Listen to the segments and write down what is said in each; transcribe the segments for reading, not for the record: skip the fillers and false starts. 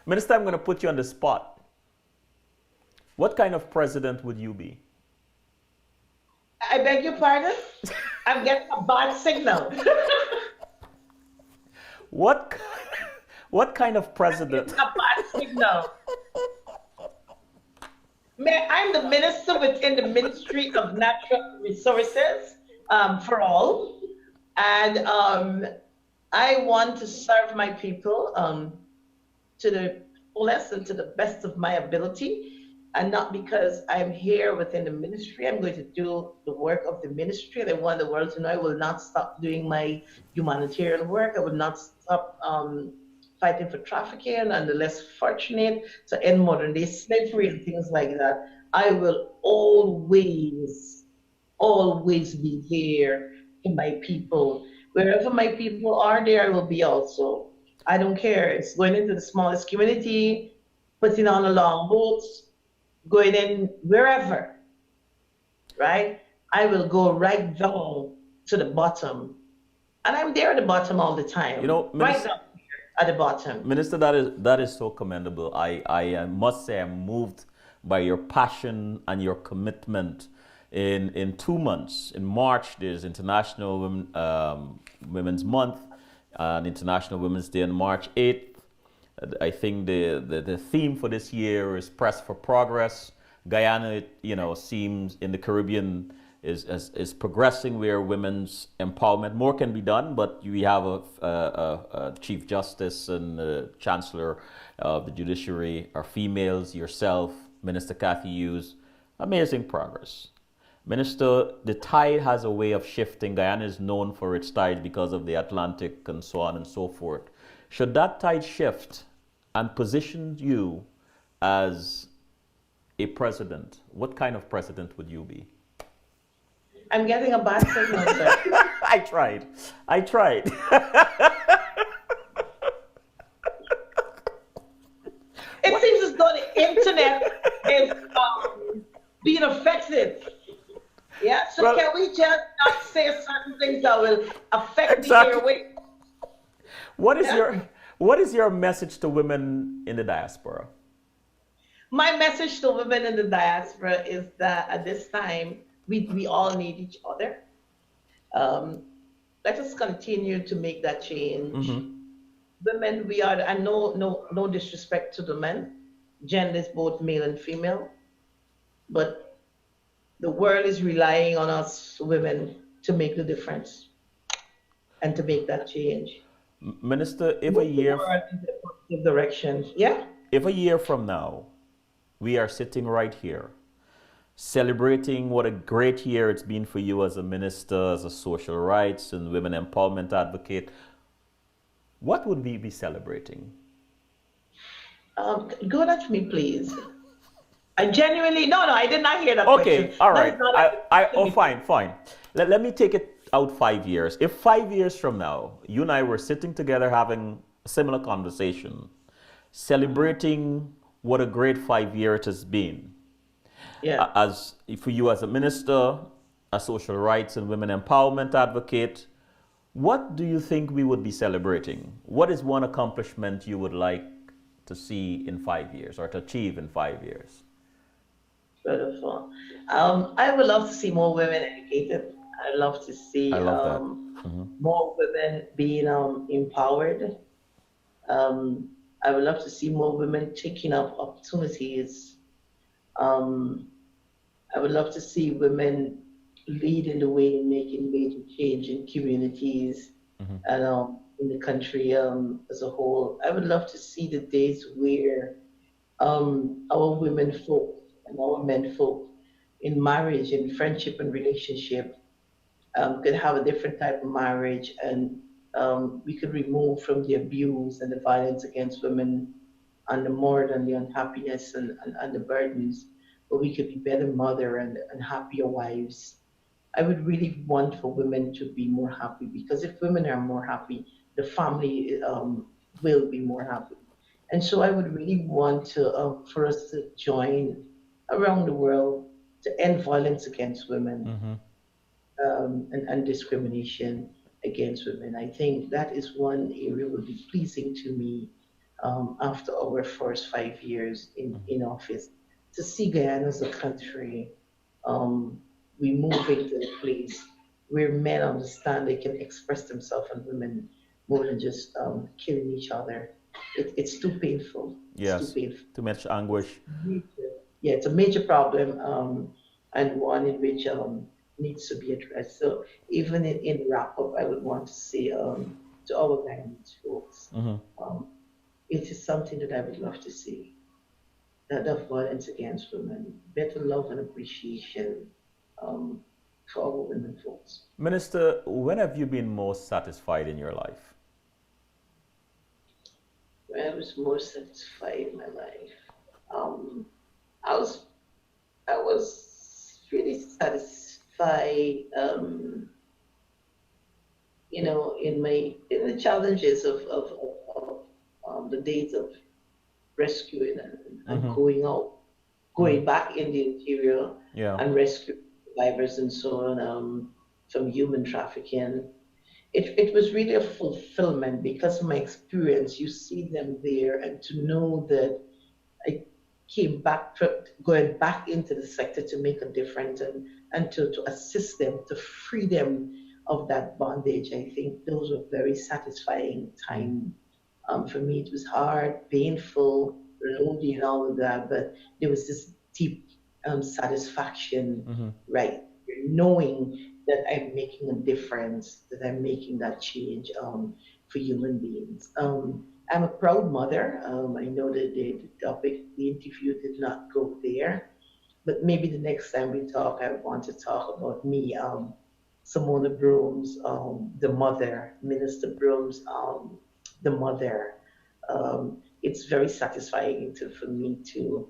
Minister, I'm going to put you on the spot. What kind of president would you be? I beg your pardon? I'm getting a bad signal. What, what kind of I'm getting president? a bad signal. I'm the minister within the Ministry of Natural Resources for all. And I want to serve my people to the fullest and to the best of my ability. And not because I'm here within the ministry, I'm going to do the work of the ministry. And I want the world to know I will not stop doing my humanitarian work. I will not stop fighting for trafficking and the less fortunate to end modern day slavery and things like that. I will always be there for my people. Wherever my people are, there I will be also. I don't care. It's going into the smallest community, putting on a long boats, going in wherever, right? I will go right down to the bottom. And I'm there at the bottom all the You time, know, right Minister, down here at the bottom. Minister, that is so commendable. I must say I'm moved by your passion and your commitment. In 2 months, in March, there's International Women's Month and International Women's Day on March 8th. I think the theme for this year is Press for Progress. Guyana, seems in the Caribbean is progressing where women's empowerment. More can be done, but we have a Chief Justice and Chancellor of the Judiciary are females, yourself, Minister Kathy Hughes. Amazing progress. Minister, the tide has a way of shifting. Guyana is known for its tide because of the Atlantic and so on and so forth. Should that tide shift and position you as a president, what kind of president would you be? I'm getting a bad signal, sir. I tried. It seems as though the internet is being affected. Yeah, so Well, can we just not say certain things that will affect the exactly. airway? What is Yeah. your message to women in the diaspora? My message to women in the diaspora is that at this time, we all need each other. Um, Let us continue to make that change. Mm-hmm. Women, we are, and no disrespect to the men, gender is both male and female, but the world is relying on us women to make the difference and to make that change. Minister, Move the world in the positive direction. Yeah? if a year from now we are sitting right here celebrating what a great year it's been for you as a minister, as a social rights and women empowerment advocate, what would we be celebrating? Go at me, please. I genuinely, no, I did not hear that Okay, question. all That right. is not a question to me. Fine. Let me take it out 5 years. If 5 years from now, you and I were sitting together having a similar conversation, celebrating what a great 5 year it has been, Yeah. as for you as a minister, a social rights and women empowerment advocate, what do you think we would be celebrating? What is one accomplishment you would like to see in 5 years or to achieve in 5 years? Beautiful. I would love to see more women educated. I'd love to I see love that. Hmm. more women being empowered. Um, I would love to see more women taking up opportunities. Um, I would love to see women leading the way in making major change in communities Hmm. and in the country as a whole. I would love to see the days where our women folk and our men folk in marriage, in friendship and relationship could have a different type of marriage and we could remove from the abuse and the violence against women and the more and the unhappiness and the burdens, but we could be better mother and happier wives. I would really want for women to be more happy because if women are more happy, the family will be more happy. And so I would really want to for us to join around the world to end violence against women Hmm. and discrimination against women. I think that is one area would be pleasing to me after our first 5 years in office, to see Guyana as a country, um, we move into a place where men understand they can express themselves and women more than just killing each other. It's too painful. It's too Yes, painful. too much It's anguish. major. Yeah, it's a major problem, and one in which needs to be addressed. So even in wrap up, I would want to say to our Guyanese folks, Hmm. um, it is something that I would love to see. That of violence against women, better love and appreciation um, for our women folks. Minister, when have you been most satisfied in your life? When I was most satisfied in my life, um, I was I was really satisfied. In the challenges of the days of rescuing and Hmm. going back in the interior Yeah. and rescuing survivors and so on from human trafficking. It was really a fulfillment because of my experience. You see them there, and to know that I came back, going back into the sector to make a difference and to assist them, to free them of that bondage. I think those were very satisfying Mm-hmm. time. For me, it was hard, painful, lonely, and all of that, but there was this deep satisfaction, Mm-hmm. right? Knowing that I'm making a difference, that I'm making that change for human beings. I'm a proud mother. I know that the topic, the interview did not go there, but maybe the next time we talk, I want to talk about me, Simona Broomes, the mother, Minister Broomes, the mother. It's very satisfying for me to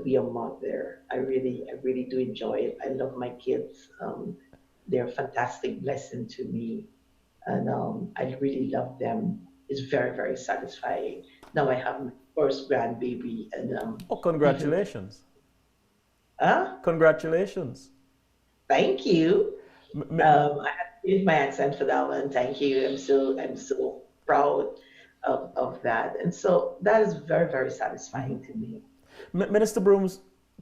be a mother. I really do enjoy it. I love my kids. They're a fantastic blessing to me, and I really love them. It's very, very satisfying. Now I have my first grandbaby, and Oh, even congratulations. uh, Congratulations. thank you. M- m- I had to change my accent for that one. Thank you. I'm so proud of that, and so that is very, very satisfying to me. Minister Brooms,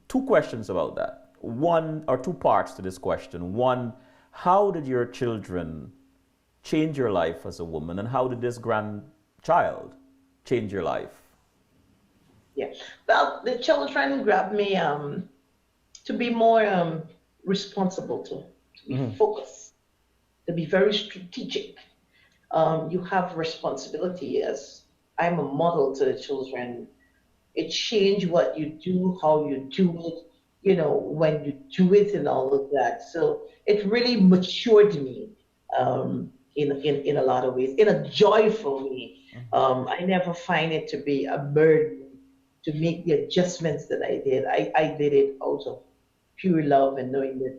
two questions about that. One, or two parts to this question. One, how did your children change your life as a woman, and how did this grandchild change your life? Yeah. Well, the children grabbed me to be more responsible, to be Mm-hmm. focused, to be very strategic. You have responsibility as I'm a model to the children. It changed what you do, how you do it, when you do it and all of that. So it really matured me in a lot of ways, in a joyful way. I never find it to be a burden to make the adjustments that I did. I did it out of pure love and knowing that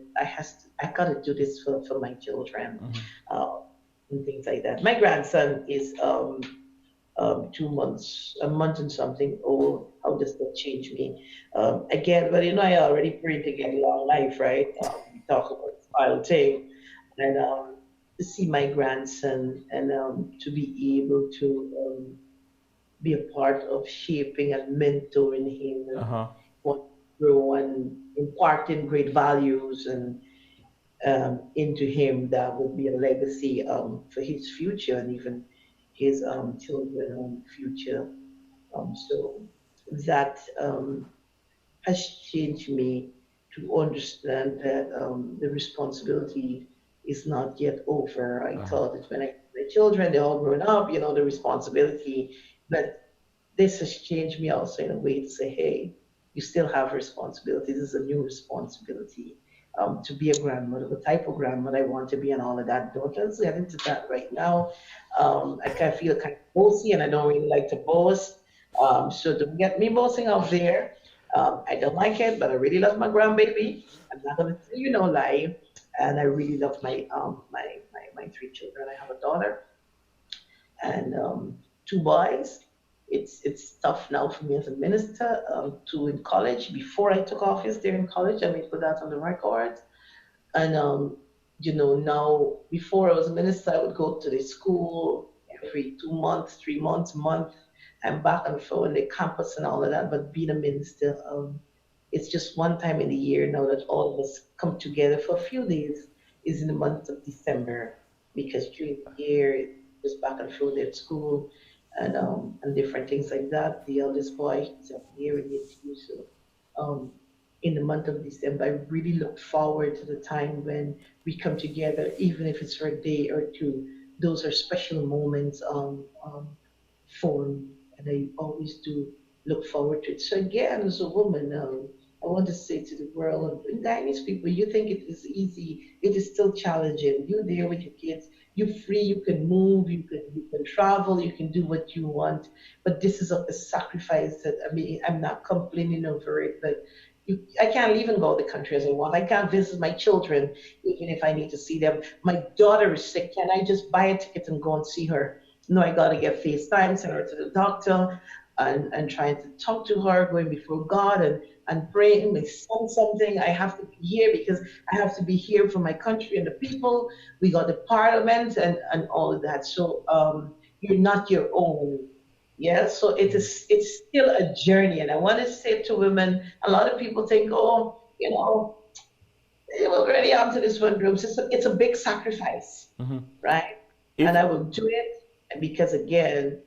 I gotta do this for my children uh, and things like that. My grandson is 2 months, a month and something old. How does that change me? Again, but I already prayed to get a long life, right? We talk about this file thing, and to see my grandson and to be able to be a part of shaping and mentoring him Uh and huh. want to grow and imparting great values and into him that would be a legacy for his future and even his children future. So that has changed me to understand that the responsibility is not yet over. I Uh huh. thought that when the children, they're all grown up, the responsibility, but this has changed me also in a way to say, hey, you still have responsibility. This is a new responsibility to be a grandmother, the type of grandmother I want to be, and all of that. Don't let's get into that right now. I kind of feel kind of bossy, and I don't really like to boast. So don't get me boasting out there. I don't like it, but I really love my grandbaby. I'm not gonna tell you no lie, and I really love my three children. I have a daughter and two boys. It's tough now for me as a minister to in college. Before I took office, they're in college. I may put that on the record. And now before I was a minister, I would go to the school every 2 months, 3 months, month, I'm back and forth in the campus and all of that. But being a minister, it's just one time in the year now that all of us come together for a few days is in the month of December because during the year just back and forth at school and different things like that. The eldest boy is up here in the NTU, so um, in the month of December, I really look forward to the time when we come together, even if it's for a day or two. Those are special moments for me, and I always do look forward to it. So again, as a woman, I want to say to the world, and Guyanese people, you think it is easy, it is still challenging. You're there with your kids, you're free, you can move, you can travel, you can do what you want. But this is a sacrifice that I mean, I'm not complaining over it, but I can't leave and go to the country as I want. I can't visit my children, even if I need to see them. My daughter is sick. Can I just buy a ticket and go and see her? No, I got to get FaceTime, send her to the doctor, and trying to talk to her, going before God and praying. My son, something. I have to be here because I have to be here for my country and the people. We got the parliament and all of that. So you're not your own. Yeah, so it's still a journey, and I want to say to women, a lot of people think, oh, we're already onto this one group. It's a big sacrifice, Hmm. right? And If I will do it because again,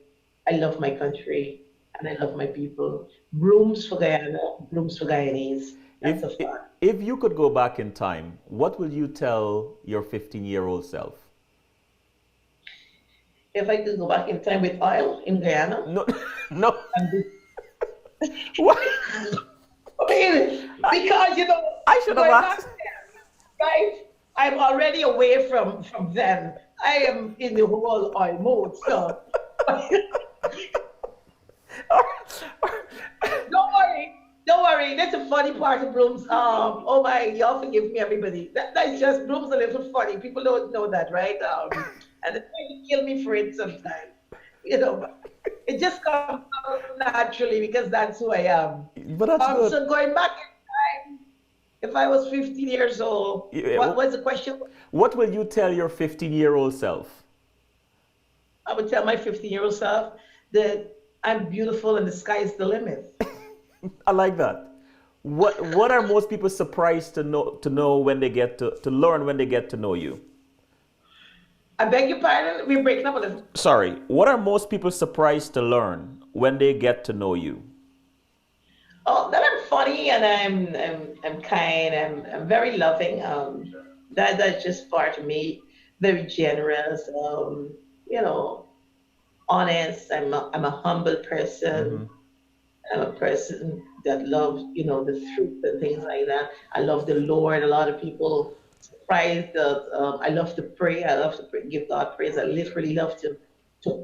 I love my country and I love my people. Brooms for Guyana, brooms for Guyanese. That's if a fact. if you could go back in time, what will you tell your 15-year-old self? If I could go back in time with oil in Guyana No, no. and this, What? really, I, because I should have going back asked. right? I'm already away from them. I am in the whole oil mode, so don't worry. Don't worry. That's the funny part of Brooms. Oh my, y'all forgive me, everybody. That's just Brooms a little funny. People don't know that, right? And they try to kill me for it sometimes. But it just comes out naturally because that's who I am. But that's good. So going back in time, if I was 15 years old, Yeah, what was the question? what will you tell your 15-year-old self? I would tell my 15-year-old self that I'm beautiful and the sky is the limit. I like that. What are most people surprised to know when they get to learn when they get to know you? I beg your pardon, we're breaking up a little. Sorry, what are most people surprised to learn when they get to know you? Oh, that I'm funny and I'm kind, I'm very loving. That's just part of me. Very generous. You know, honest. I'm a humble person. Hmm. I'm a person that loves, the truth and things like that. I love the Lord. A lot of people surprised that I love to pray. I love to give God praise. I literally love to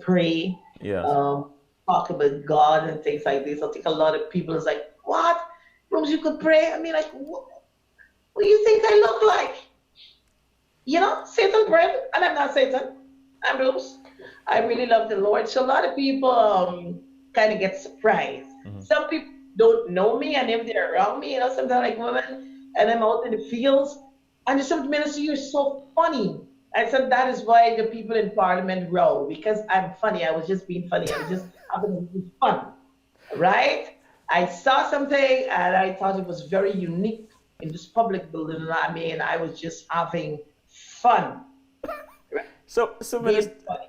pray, Yes. um, talk about God and things like this. I think a lot of people is like, "What? Rose, you could pray?" I mean, like, what do you think I look like? Satan bread, and I'm not Satan. I'm Bruce. I really love the Lord. So a lot of people kind of get surprised. Hmm. Some people don't know me, and if they're around me, sometimes like women, and I'm out in the fields, and just some minister, you're so funny. I said that is why the people in Parliament row because I'm funny. I was just being funny. I was just having a little fun, right? I saw something and I thought it was very unique in this public building. And I mean, I was just having fun, right? So Being Minister, funny.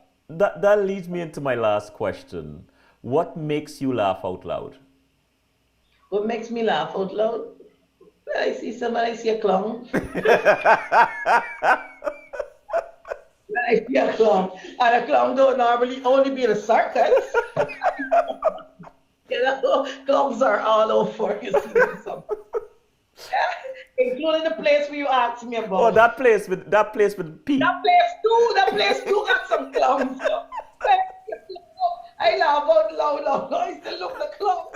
that leads me into my last question. What makes you laugh out loud? What makes me laugh out loud? When I see somebody, I see a clown. When I see a clown, and a clown don't normally only be in a circus. Clowns are all over. You see them some, including the place where you asked me Oh, about. that place with P. That place too got some clowns. So, I laugh out loud, loud. I still look the clown.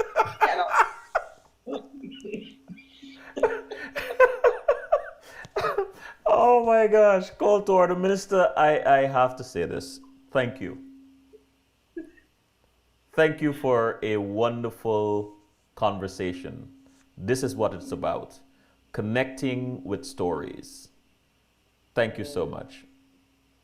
Oh my gosh, call to order, Minister. I have to say this. Thank you. Thank you for a wonderful conversation. This is what it's about, connecting with stories. Thank you so much.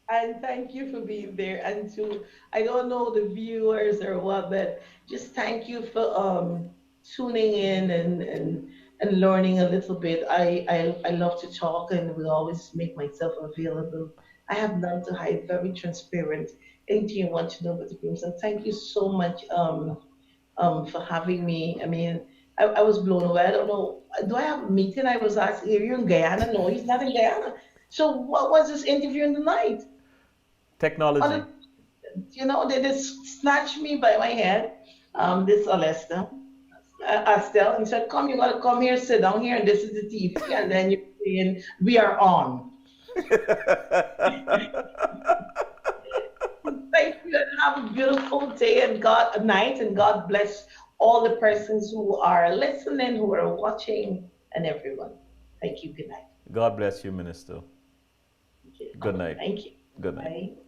And thank you for being there. And to, I don't know the viewers or what, but just thank you for tuning in and learning a little bit. I love to talk and will always make myself available. I have none to hide, very transparent. Anything you want to know about the groups. And thank you so much for having me. I mean, I was blown away. I don't know. Do I have a meeting? I was asking, are you in Guyana? No, he's not in Guyana. So what was this interview in the night? On Technology. the, they just snatched me by my head. This Alesta, Estelle, and said, "Come, you gotta come here, sit down here, and this is the TV." And then you're saying, "We are on." Thank you, and have a beautiful day and God a night, and God bless all the persons who are listening, who are watching, and everyone. Thank you. Good night. God bless you, Minister. Okay. Good night. Thank you. Good night. Bye.